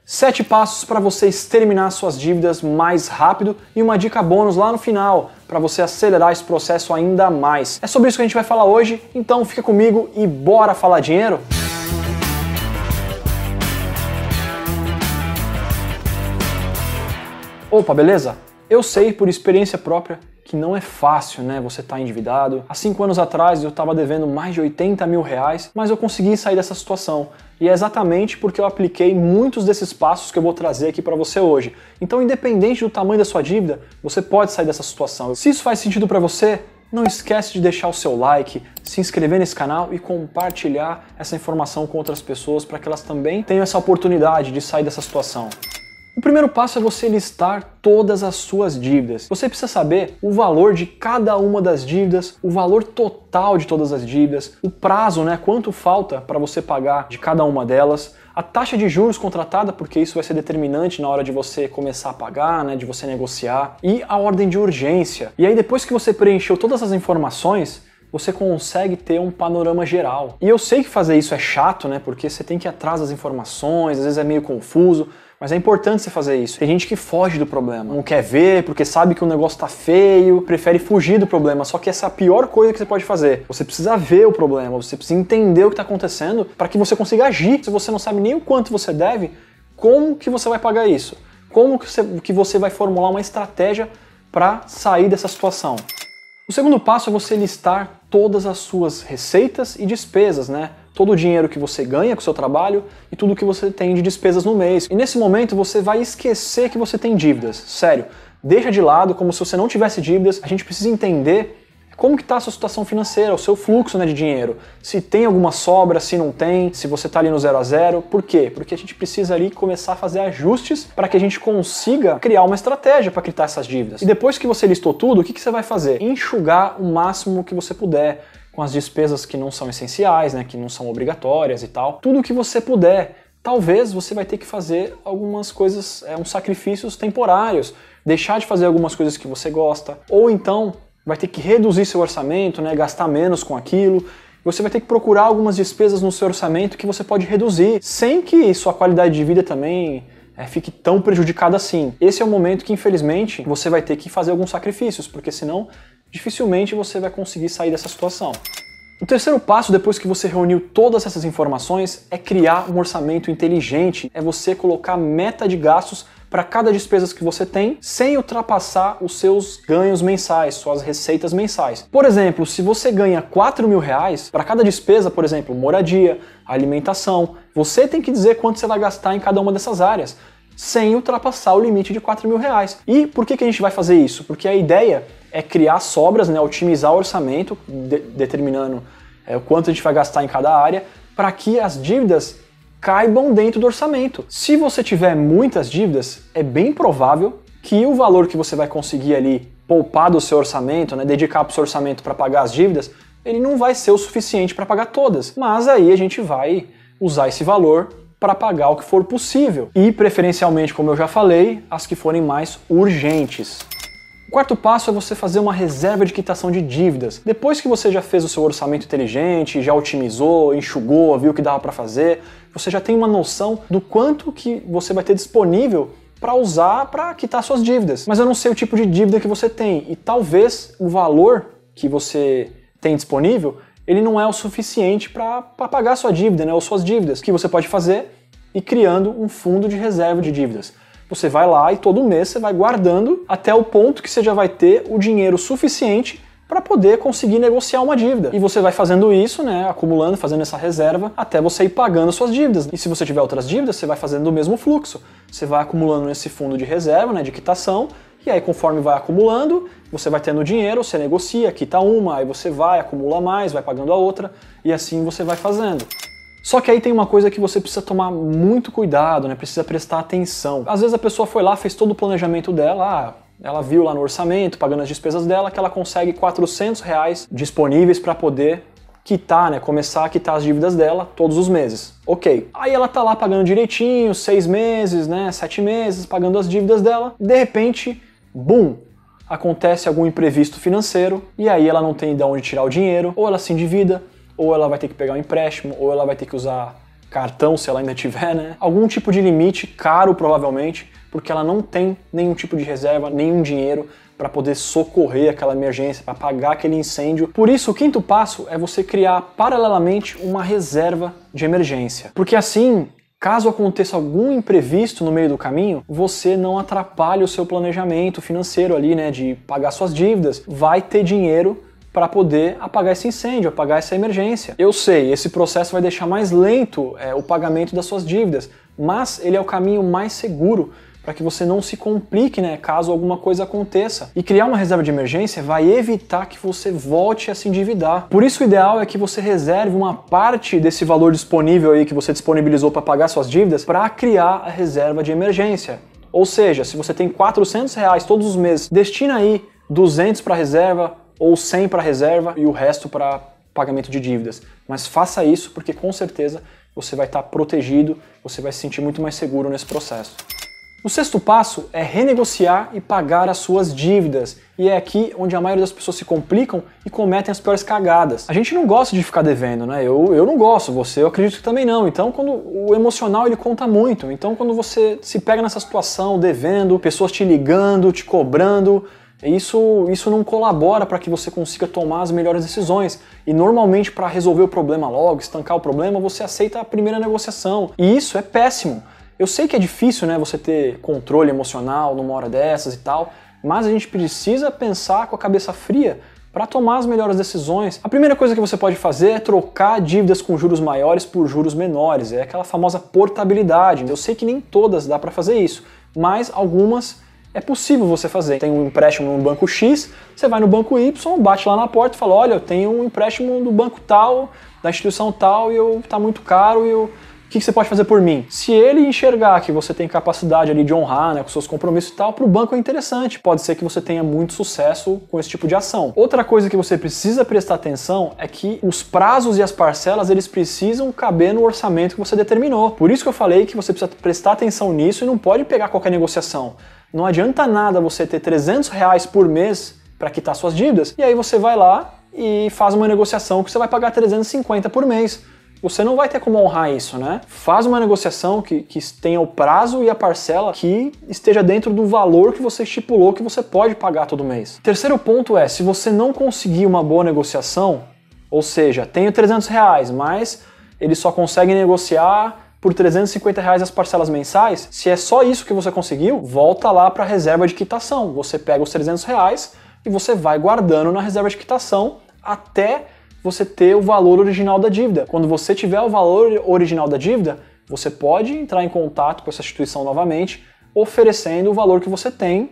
7 passos para você exterminar suas dívidas mais rápido e uma dica bônus lá no final para você acelerar esse processo ainda mais. É sobre isso que a gente vai falar hoje, então fica comigo e bora falar dinheiro? Opa, beleza? Eu sei por experiência própria que não é fácil, né? Você tá endividado. Há 5 anos atrás eu estava devendo mais de 80 mil reais, mas eu consegui sair dessa situação. E é exatamente porque eu apliquei muitos desses passos que eu vou trazer aqui para você hoje. Então, independente do tamanho da sua dívida, você pode sair dessa situação. Se isso faz sentido para você, não esquece de deixar o seu like, se inscrever nesse canal e compartilhar essa informação com outras pessoas para que elas também tenham essa oportunidade de sair dessa situação. O primeiro passo é você listar todas as suas dívidas. Você precisa saber o valor de cada uma das dívidas, o valor total de todas as dívidas, o prazo, né, quanto falta para você pagar de cada uma delas, a taxa de juros contratada, porque isso vai ser determinante na hora de você começar a pagar, né, de você negociar, e a ordem de urgência. E aí depois que você preencheu todas as informações, você consegue ter um panorama geral. E eu sei que fazer isso é chato, né, porque você tem que ir atrás das informações, às vezes é meio confuso, mas é importante você fazer isso. Tem gente que foge do problema, não quer ver porque sabe que o negócio tá feio, prefere fugir do problema, só que essa é a pior coisa que você pode fazer. Você precisa ver o problema, você precisa entender o que está acontecendo para que você consiga agir. Se você não sabe nem o quanto você deve, como que você vai pagar isso? Como que você vai formular uma estratégia para sair dessa situação? O segundo passo é você listar todas as suas receitas e despesas, né? Todo o dinheiro que você ganha com o seu trabalho e tudo que você tem de despesas no mês. E nesse momento você vai esquecer que você tem dívidas. Sério, deixa de lado como se você não tivesse dívidas. A gente precisa entender como que está a sua situação financeira, o seu fluxo, né, de dinheiro. Se tem alguma sobra, se não tem, se você está ali no 0 a 0. Por quê? Porque a gente precisa ali começar a fazer ajustes para que a gente consiga criar uma estratégia para quitar essas dívidas. E depois que você listou tudo, o que você vai fazer? Enxugar o máximo que você puder com as despesas que não são essenciais, né, que não são obrigatórias e tal. Tudo que você puder. Talvez você vai ter que fazer algumas coisas, uns sacrifícios temporários, deixar de fazer algumas coisas que você gosta, ou então vai ter que reduzir seu orçamento, né, gastar menos com aquilo. Você vai ter que procurar algumas despesas no seu orçamento que você pode reduzir, sem que sua qualidade de vida também fique tão prejudicada assim. Esse é o momento que, infelizmente, você vai ter que fazer alguns sacrifícios, porque senão dificilmente você vai conseguir sair dessa situação. O terceiro passo, depois que você reuniu todas essas informações, é criar um orçamento inteligente, é você colocar meta de gastos para cada despesa que você tem, sem ultrapassar os seus ganhos mensais, suas receitas mensais. Por exemplo, se você ganha 4 mil reais, para cada despesa, por exemplo, moradia, alimentação, você tem que dizer quanto você vai gastar em cada uma dessas áreas, sem ultrapassar o limite de 4 mil reais. E por que a gente vai fazer isso? Porque a ideia é criar sobras, né, otimizar o orçamento, determinando o quanto a gente vai gastar em cada área, para que as dívidas caibam dentro do orçamento. Se você tiver muitas dívidas, é bem provável que o valor que você vai conseguir ali poupar do seu orçamento, né, dedicar para o seu orçamento para pagar as dívidas, ele não vai ser o suficiente para pagar todas. Mas aí a gente vai usar esse valor para pagar o que for possível. E preferencialmente, como eu já falei, as que forem mais urgentes. O quarto passo é você fazer uma reserva de quitação de dívidas. Depois que você já fez o seu orçamento inteligente, já otimizou, enxugou, viu o que dava para fazer, você já tem uma noção do quanto que você vai ter disponível para usar para quitar suas dívidas. Mas eu não sei o tipo de dívida que você tem e talvez o valor que você tem disponível, ele não é o suficiente para pagar a sua dívida, né, ou suas dívidas. O que você pode fazer? Ir criando um fundo de reserva de dívidas. Você vai lá e todo mês você vai guardando até o ponto que você já vai ter o dinheiro suficiente para poder conseguir negociar uma dívida. E você vai fazendo isso, né, acumulando, fazendo essa reserva, até você ir pagando suas dívidas. E se você tiver outras dívidas, você vai fazendo o mesmo fluxo. Você vai acumulando nesse fundo de reserva, né, de quitação, e aí conforme vai acumulando, você vai tendo dinheiro, você negocia, quita uma, aí você vai, acumula mais, vai pagando a outra, e assim você vai fazendo. Só que aí tem uma coisa que você precisa tomar muito cuidado, né? Precisa prestar atenção. Às vezes a pessoa foi lá, fez todo o planejamento dela, ela viu lá no orçamento, pagando as despesas dela, que ela consegue R$400 disponíveis para poder quitar, né? Começar a quitar as dívidas dela todos os meses. Ok. Aí ela tá lá pagando direitinho, 6 meses, né? 7 meses, pagando as dívidas dela. De repente, bum! Acontece algum imprevisto financeiro e aí ela não tem de onde tirar o dinheiro, ou ela se endivida, ou ela vai ter que pegar um empréstimo, ou ela vai ter que usar cartão, se ela ainda tiver, né? Algum tipo de limite, caro provavelmente, porque ela não tem nenhum tipo de reserva, nenhum dinheiro para poder socorrer aquela emergência, para apagar aquele incêndio. Por isso, o quinto passo é você criar paralelamente uma reserva de emergência. Porque assim, caso aconteça algum imprevisto no meio do caminho, você não atrapalha o seu planejamento financeiro ali, né, de pagar suas dívidas. Vai ter dinheiro para poder apagar esse incêndio, apagar essa emergência. Eu sei, esse processo vai deixar mais lento o pagamento das suas dívidas, mas ele é o caminho mais seguro para que você não se complique, né, caso alguma coisa aconteça. E criar uma reserva de emergência vai evitar que você volte a se endividar. Por isso o ideal é que você reserve uma parte desse valor disponível aí que você disponibilizou para pagar suas dívidas para criar a reserva de emergência. Ou seja, se você tem R$ 400 todos os meses, destina aí 200 para reserva ou 100 para reserva e o resto para pagamento de dívidas. Mas faça isso porque com certeza você vai estar protegido, você vai se sentir muito mais seguro nesse processo. O sexto passo é renegociar e pagar as suas dívidas. E é aqui onde a maioria das pessoas se complicam e cometem as piores cagadas. A gente não gosta de ficar devendo, né? Eu não gosto, eu acredito que também não. Então, quando o emocional ele conta muito. Então, quando você se pega nessa situação, devendo, pessoas te ligando, te cobrando, isso não colabora para que você consiga tomar as melhores decisões. E normalmente, para resolver o problema logo, estancar o problema, você aceita a primeira negociação. E isso é péssimo. Eu sei que é difícil, né, você ter controle emocional numa hora dessas e tal, mas a gente precisa pensar com a cabeça fria para tomar as melhores decisões. A primeira coisa que você pode fazer é trocar dívidas com juros maiores por juros menores, é aquela famosa portabilidade. Eu sei que nem todas dá para fazer isso, mas algumas é possível você fazer. Tem um empréstimo no banco X, você vai no banco Y, bate lá na porta e fala, olha, eu tenho um empréstimo do banco tal, da instituição tal, e tá muito caro, e o que você pode fazer por mim? Se ele enxergar que você tem capacidade ali de honrar, né, com seus compromissos e tal, para o banco é interessante. Pode ser que você tenha muito sucesso com esse tipo de ação. Outra coisa que você precisa prestar atenção é que os prazos e as parcelas, eles precisam caber no orçamento que você determinou. Por isso que eu falei que você precisa prestar atenção nisso e não pode pegar qualquer negociação. Não adianta nada você ter R$300 por mês para quitar suas dívidas, e aí você vai lá e faz uma negociação que você vai pagar 350 por mês. Você não vai ter como honrar isso, né? Faz uma negociação que tenha o prazo e a parcela que esteja dentro do valor que você estipulou que você pode pagar todo mês. Terceiro ponto é, se você não conseguir uma boa negociação, ou seja, tenho R$300, mas ele só consegue negociar por R$350 as parcelas mensais, se é só isso que você conseguiu, volta lá para a reserva de quitação. Você pega os R$300 e você vai guardando na reserva de quitação até você ter o valor original da dívida. Quando você tiver o valor original da dívida, você pode entrar em contato com essa instituição novamente, oferecendo o valor que você tem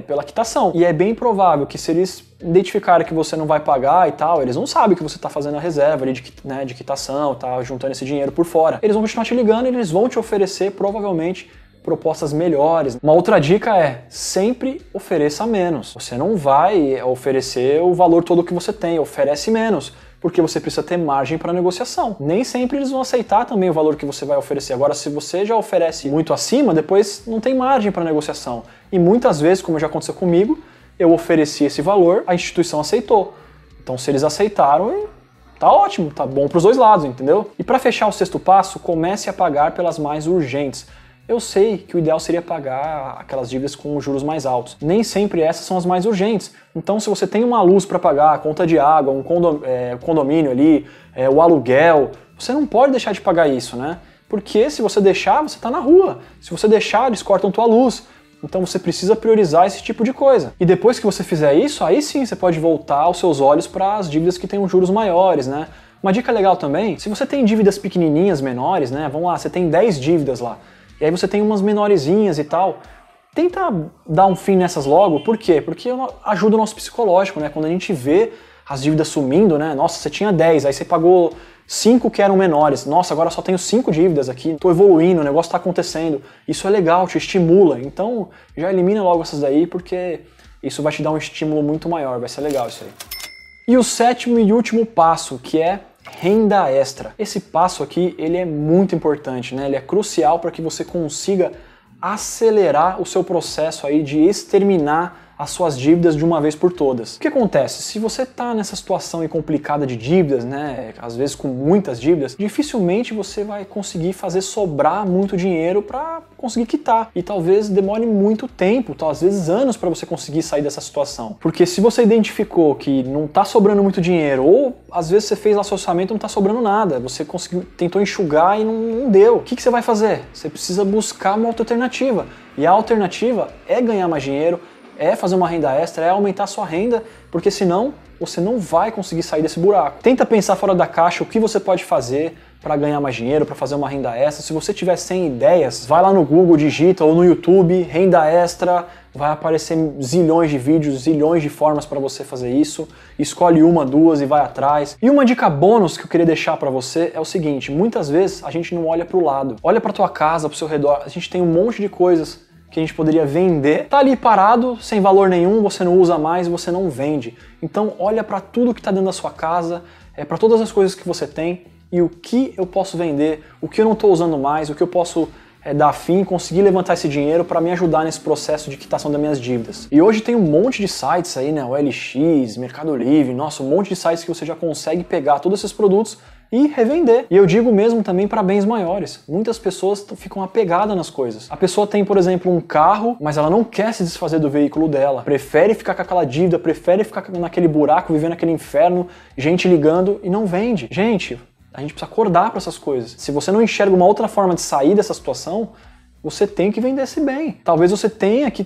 pela quitação. E é bem provável que se eles identificarem que você não vai pagar e tal, eles não sabem que você está fazendo a reserva ali de quitação, tá juntando esse dinheiro por fora. Eles vão continuar te ligando e eles vão te oferecer provavelmente propostas melhores. Uma outra dica é, sempre ofereça menos. Você não vai oferecer o valor todo que você tem, oferece menos, porque você precisa ter margem para negociação. Nem sempre eles vão aceitar também o valor que você vai oferecer. Agora, se você já oferece muito acima, depois não tem margem para negociação. E muitas vezes, como já aconteceu comigo, eu ofereci esse valor, a instituição aceitou. Então, se eles aceitaram, tá ótimo, tá bom para os dois lados, entendeu? E para fechar o sexto passo, comece a pagar pelas mais urgentes. Eu sei que o ideal seria pagar aquelas dívidas com juros mais altos. Nem sempre essas são as mais urgentes. Então, se você tem uma luz para pagar, a conta de água, um condomínio ali, o aluguel, você não pode deixar de pagar isso, né? Porque se você deixar, você está na rua. Se você deixar, eles cortam tua luz. Então você precisa priorizar esse tipo de coisa. E depois que você fizer isso, aí sim você pode voltar os seus olhos para as dívidas que têm os juros maiores, né? Uma dica legal também, se você tem dívidas pequenininhas, menores, né? Vamos lá, você tem 10 dívidas lá. E aí você tem umas menorezinhas e tal. Tenta dar um fim nessas logo. Por quê? Porque ajuda o nosso psicológico, né? Quando a gente vê as dívidas sumindo, né? Nossa, você tinha 10, aí você pagou 5 que eram menores. Nossa, agora só tenho 5 dívidas aqui. Tô evoluindo, o negócio tá acontecendo. Isso é legal, te estimula. Então já elimina logo essas daí, porque isso vai te dar um estímulo muito maior. Vai ser legal isso aí. E o sétimo e último passo, que é renda extra. Esse passo aqui, ele é muito importante, né? Ele é crucial para que você consiga acelerar o seu processo aí de exterminar as suas dívidas de uma vez por todas. O que acontece? Se você está nessa situação complicada de dívidas, né, às vezes com muitas dívidas, dificilmente você vai conseguir fazer sobrar muito dinheiro para conseguir quitar. E talvez demore muito tempo, às vezes anos, para você conseguir sair dessa situação. Porque se você identificou que não está sobrando muito dinheiro, ou às vezes você fez lá seu orçamento e não está sobrando nada, você tentou enxugar e não deu. O que você vai fazer? Você precisa buscar uma outra alternativa. E a alternativa é ganhar mais dinheiro, é fazer uma renda extra, é aumentar a sua renda, porque senão você não vai conseguir sair desse buraco. Tenta pensar fora da caixa o que você pode fazer para ganhar mais dinheiro, para fazer uma renda extra. Se você tiver 100 ideias, vai lá no Google, digita, ou no YouTube, renda extra, vai aparecer zilhões de vídeos, zilhões de formas para você fazer isso. Escolhe uma, duas e vai atrás. E uma dica bônus que eu queria deixar para você é o seguinte: muitas vezes a gente não olha para o lado. Olha para tua casa, para o seu redor. A gente tem um monte de coisas que a gente poderia vender, tá ali parado, sem valor nenhum, você não usa mais, você não vende. Então olha para tudo que está dentro da sua casa, para todas as coisas que você tem e o que eu posso vender, o que eu não estou usando mais, o que eu posso dar fim, conseguir levantar esse dinheiro para me ajudar nesse processo de quitação das minhas dívidas. E hoje tem um monte de sites aí, né, OLX, Mercado Livre, nossa, um monte de sites que você já consegue pegar todos esses produtos e revender. E eu digo mesmo também para bens maiores. Muitas pessoas ficam apegadas nas coisas. A pessoa tem, por exemplo, um carro, mas ela não quer se desfazer do veículo dela. Prefere ficar com aquela dívida, prefere ficar naquele buraco, vivendo aquele inferno, gente ligando e não vende. Gente, a gente precisa acordar para essas coisas. Se você não enxerga uma outra forma de sair dessa situação, você tem que vender esse bem. Talvez você tenha que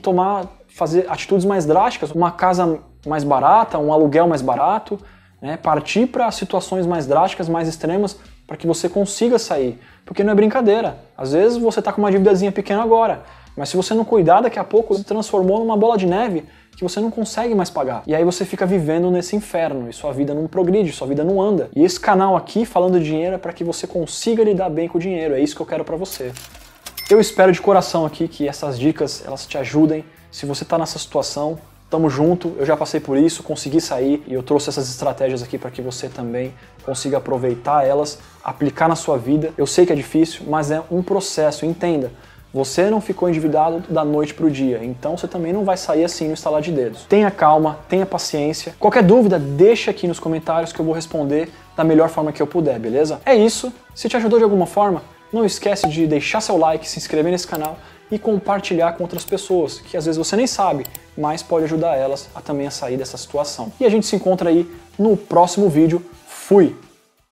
fazer atitudes mais drásticas, uma casa mais barata, um aluguel mais barato, né? Partir para situações mais drásticas, mais extremas, para que você consiga sair. Porque não é brincadeira. Às vezes você está com uma dívidazinha pequena agora, mas se você não cuidar, daqui a pouco se transformou numa bola de neve que você não consegue mais pagar. E aí você fica vivendo nesse inferno e sua vida não progride, sua vida não anda. E esse canal aqui, falando de dinheiro, é para que você consiga lidar bem com o dinheiro. É isso que eu quero para você. Eu espero de coração aqui que essas dicas elas te ajudem. Se você está nessa situação, tamo junto, eu já passei por isso, consegui sair e eu trouxe essas estratégias aqui para que você também consiga aproveitar elas, aplicar na sua vida. Eu sei que é difícil, mas é um processo, entenda. Você não ficou endividado da noite para o dia, então você também não vai sair assim no estalar de dedos. Tenha calma, tenha paciência. Qualquer dúvida, deixa aqui nos comentários que eu vou responder da melhor forma que eu puder, beleza? É isso. Se te ajudou de alguma forma, não esquece de deixar seu like, se inscrever nesse canal e compartilhar com outras pessoas, que às vezes você nem sabe, mas pode ajudar elas a também a sair dessa situação. E a gente se encontra aí no próximo vídeo. Fui!